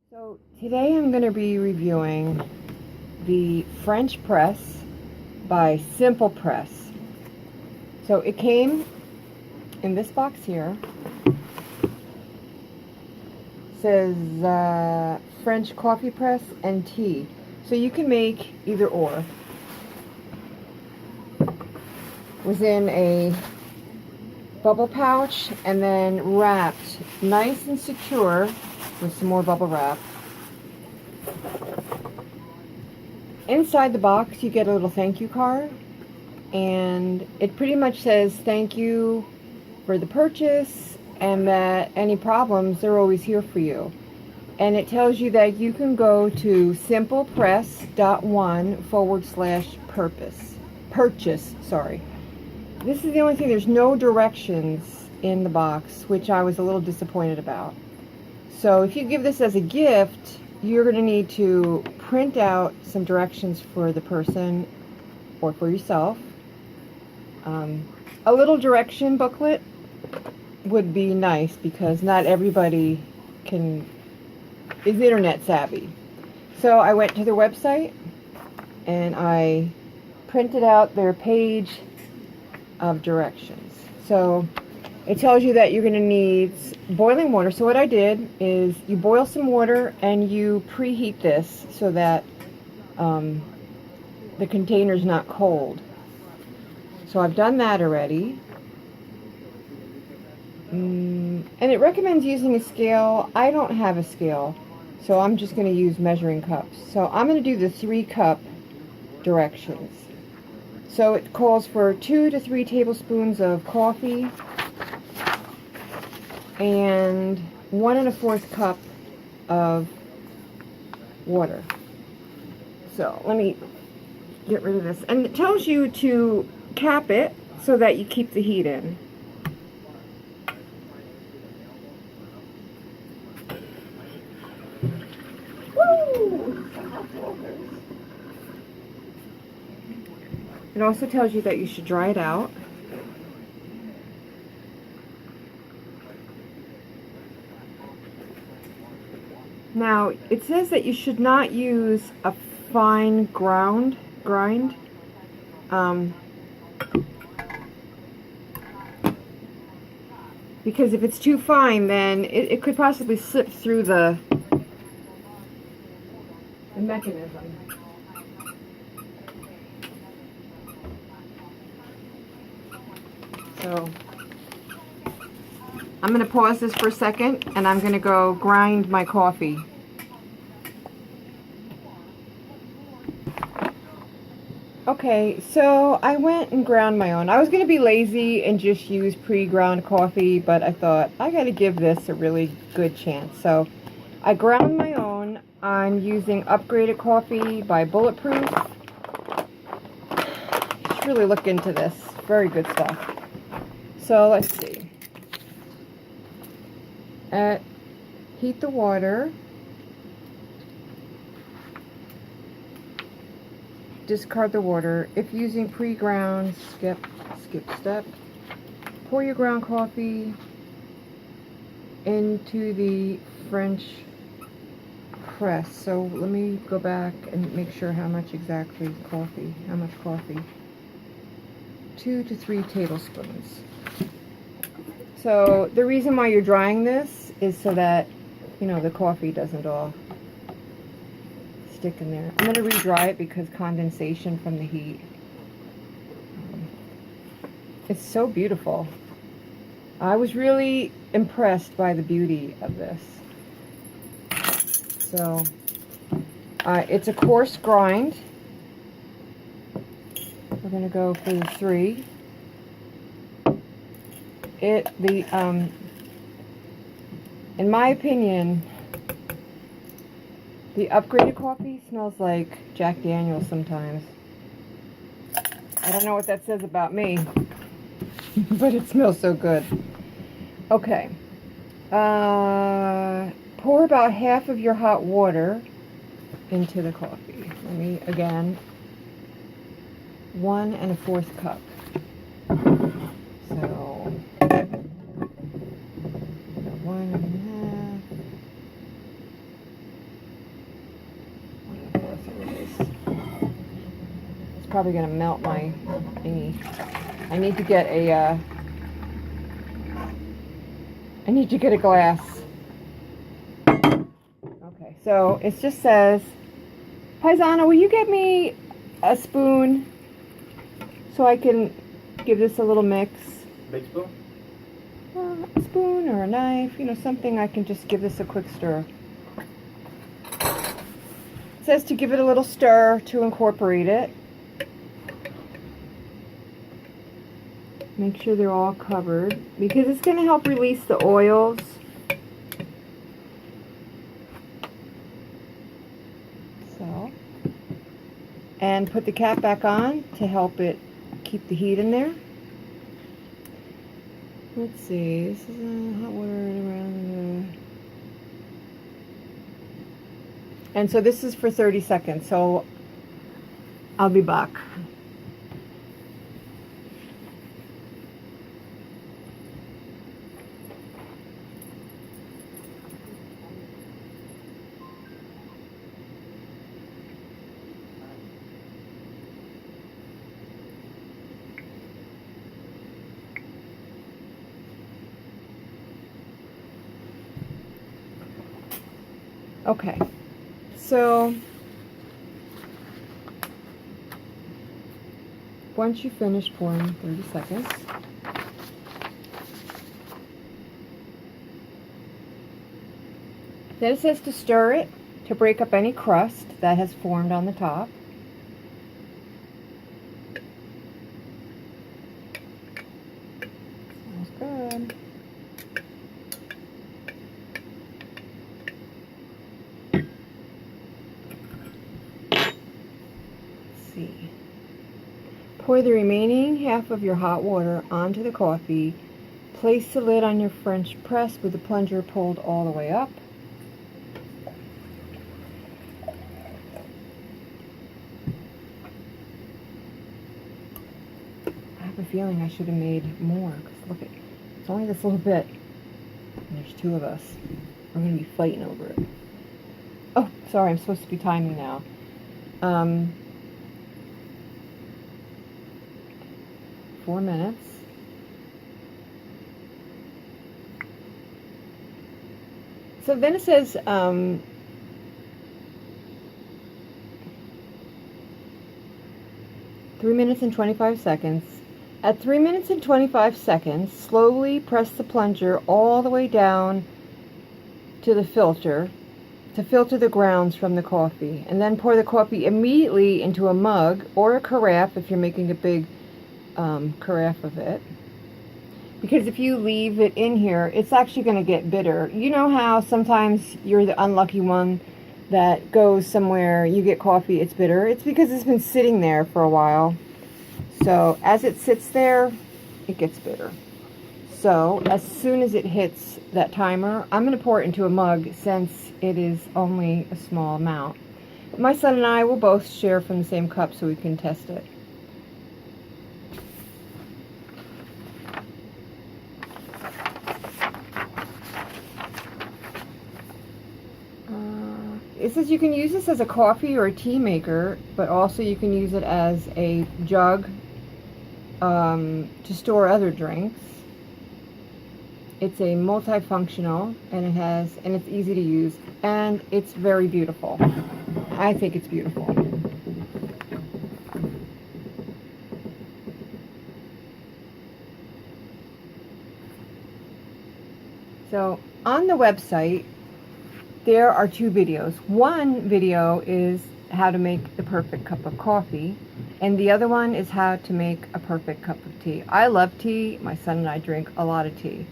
So today I'm going to be reviewing the French press by Simple Press. So it came in this box here. It says French coffee press and tea. So you can make either or. It was in a bubble pouch and then wrapped nice and secure with some more bubble wrap. Inside the box you get a little thank you card, and it pretty much says thank you for the purchase and that any problems, they're always here for you. And it tells you that you can go to simplepress.one/purchase. This is the only thing, there's no directions in the box, which I was a little disappointed about. So if you give this as a gift, you're going to need to print out some directions for the person or for yourself. A little direction booklet would be nice because not everybody is internet savvy. So I went to their website and I printed out their page of directions. So it tells you that you're going to need boiling water. So what I did is you boil some water and you preheat this so that the container's not cold. So I've done that already. And it recommends using a scale. I don't have a scale, so I'm just going to use measuring cups. So I'm going to do the 3-cup directions. So it calls for 2 to 3 tablespoons of coffee and 1 1/4 cup of water. So let me get rid of this. And it tells you to cap it so that you keep the heat in. Woo! It also tells you that you should dry it out. Now, it says that you should not use a fine grind, because if it's too fine, then it could possibly slip through the mechanism. So I'm going to pause this for a second and I'm going to go grind my coffee. Okay, so I went and ground my own. I was going to be lazy and just use pre-ground coffee, but I thought I got to give this a really good chance. So I ground my own. I'm using Upgraded Coffee by Bulletproof. You should really look into this. Very good stuff. So let's see. Heat the water. Discard the water. If using pre-ground, skip step. Pour your ground coffee into the French press. So let me go back and make sure how much exactly coffee. How much coffee? 2 to 3 tablespoons. So the reason why you're drying this is so that, you know, the coffee doesn't all stick in there. I'm going to re-dry it because condensation from the heat. It's so beautiful. I was really impressed by the beauty of this. So it's a coarse grind. We're going to go for the 3. In my opinion, the Upgraded coffee smells like Jack Daniels sometimes. I don't know what that says about me, but it smells so good. Okay. Pour about half of your hot water into the coffee. Let me, again, 1 1/4 cup. So, 1 1/2. here it is. It's probably going to melt my thingy. I need to get a glass. Okay, so it just says, Paisano, will you get me a spoon so I can give this a little mix? Big spoon? A spoon or a knife, you know, something I can just give this a quick stir. It says to give it a little stir to incorporate it. Make sure they're all covered because it's going to help release the oils. So, and put the cap back on to help it keep the heat in there. Let's see, this is hot water around the... And so this is for 30 seconds, so I'll be back. Okay, so once you finish pouring 30 seconds, then it says to stir it to break up any crust that has formed on the top. Smells good. Pour the remaining half of your hot water onto the coffee. Place the lid on your French press with the plunger pulled all the way up. I have a feeling I should have made more, because look, it's only this little bit. And there's two of us. We're going to be fighting over it. Oh, sorry, I'm supposed to be timing now. 4 minutes. So then it says 3 minutes and 25 seconds. At 3 minutes and 25 seconds, slowly press the plunger all the way down to the filter to filter the grounds from the coffee, and then pour the coffee immediately into a mug or a carafe if you're making a big carafe of it, because if you leave it in here, it's actually going to get bitter. You know how sometimes you're the unlucky one that goes somewhere, you get coffee, it's bitter? It's because it's been sitting there for a while. So as it sits there, it gets bitter. So as soon as it hits that timer, I'm going to pour it into a mug since it is only a small amount. My son and I will both share from the same cup so we can test it. It says you can use this as a coffee or a tea maker, but also you can use it as a jug to store other drinks. It's a multifunctional, and it's easy to use, and it's very beautiful. I think it's beautiful. So on the website, there are two videos. One video is how to make the perfect cup of coffee, and the other one is how to make a perfect cup of tea. I love tea. My son and I drink a lot of tea.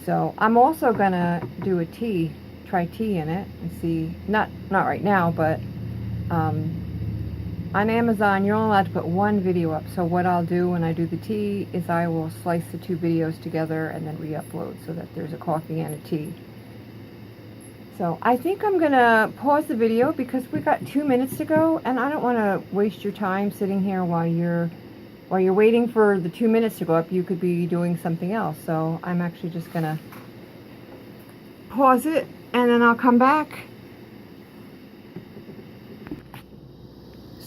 So I'm also gonna do a tea, try tea in it and see, not right now, but on Amazon you're only allowed to put one video up. So what I'll do when I do the tea is I will slice the two videos together and then re-upload so that there's a coffee and a tea. So I think I'm gonna pause the video because we got 2 minutes to go, and I don't want to waste your time sitting here while you're waiting for the 2 minutes to go up. You could be doing something else. So I'm actually just gonna pause it, and then I'll come back.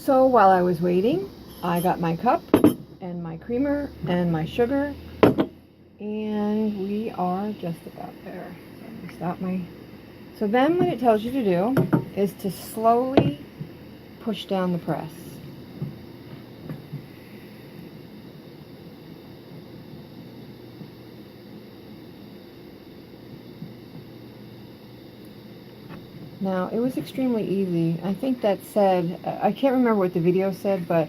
So while I was waiting, I got my cup and my creamer and my sugar, and we are just about there. So let me stop my... So then what it tells you to do is to slowly push down the press. Now, it was extremely easy. I think that said, I can't remember what the video said, but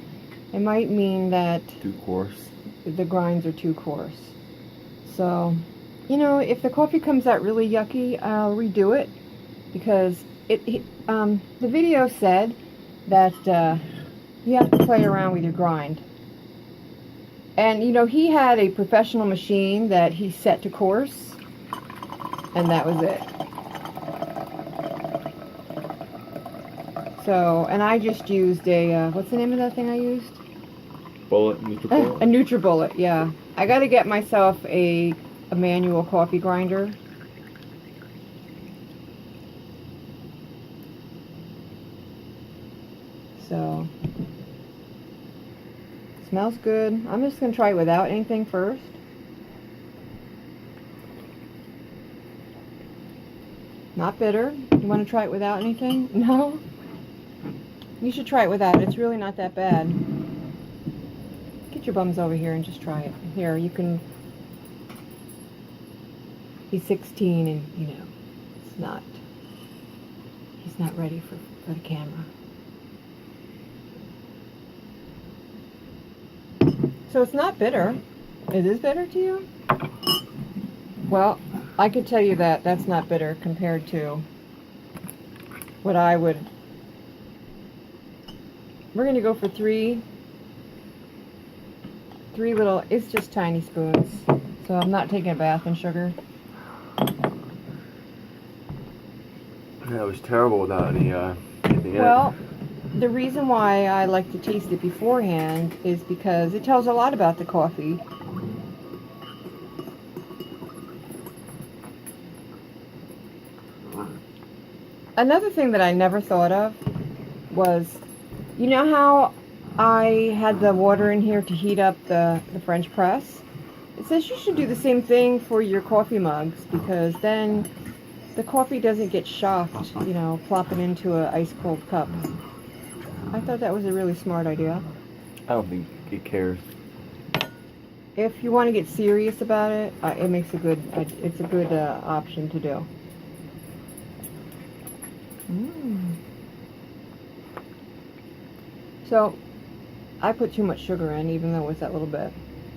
it might mean that too coarse. The grinds are too coarse. So, you know, if the coffee comes out really yucky, I'll redo it, because the video said that you have to play around with your grind. And, you know, he had a professional machine that he set to coarse, and that was it. So, and I just used a, what's the name of that thing I used? NutriBullet? A NutriBullet, yeah. I gotta get myself a manual coffee grinder. So, smells good. I'm just gonna try it without anything first. Not bitter. You wanna try it without anything? No? You should try it without. It's really not that bad. Get your bums over here and just try it. Here, you can... He's 16 and, you know, he's not ready for the camera. So it's not bitter. It is bitter to you? Well, I could tell you that that's not bitter compared to what I would... We're going to go for three little, it's just tiny spoons. So I'm not taking a bath in sugar. Yeah, it was terrible without anything in it. Well, the reason why I like to taste it beforehand is because it tells a lot about the coffee. Another thing that I never thought of was, you know how I had the water in here to heat up the French press? It says you should do the same thing for your coffee mugs, because then the coffee doesn't get shocked, you know, plopping into an ice cold cup. I thought that was a really smart idea. I don't think it cares. If you want to get serious about it, it makes a good, it's a good option to do. So, I put too much sugar in, even though it was that little bit.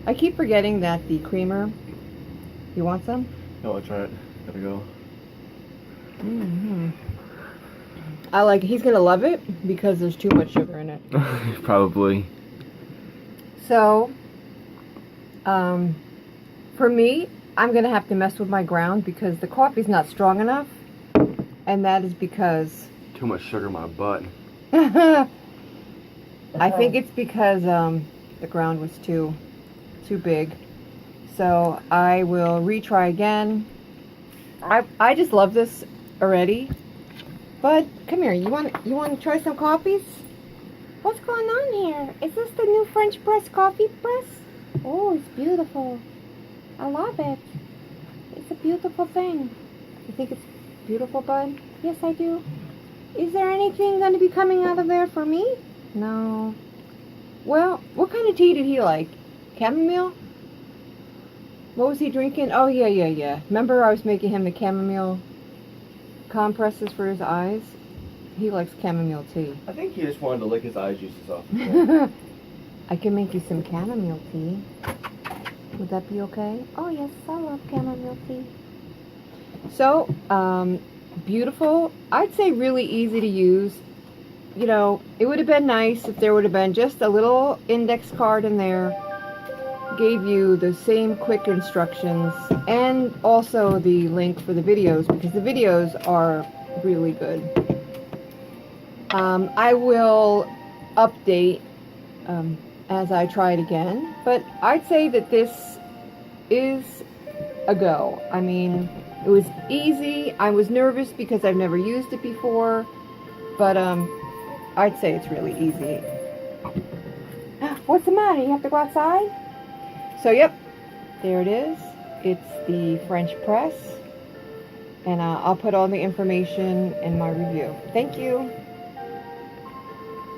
I keep forgetting that the creamer... You want some? No, I'll try it. Gotta go. I like it. He's going to love it because there's too much sugar in it. Probably. So, for me, I'm going to have to mess with my ground because the coffee's not strong enough. And that is because... Too much sugar in my butt. I think it's because the ground was too big. So I will retry again. I just love this already. Bud, come here. You want to try some coffees? What's going on here? Is this the new French press coffee press? Oh, it's beautiful. I love it. It's a beautiful thing. You think it's beautiful, Bud? Yes, I do. Is there anything going to be coming out of there for me? No. Well, what kind of tea did he like? Chamomile? What was he drinking? Oh, yeah. Remember I was making him the chamomile compresses for his eyes? He likes chamomile tea. I think he just wanted to lick his eye juices off. I can make you some chamomile tea. Would that be okay? Oh, yes, I love chamomile tea. So, beautiful. I'd say really easy to use. You know, it would have been nice if there would have been just a little index card in there, gave you the same quick instructions, and also the link for the videos, because the videos are really good. I will update as I try it again, but I'd say that this is a go. I mean, it was easy. I was nervous because I've never used it before, but I'd say it's really easy. What's the matter? You have to go outside? So, yep, there it is. It's the French press. And I'll put all the information in my review. Thank you.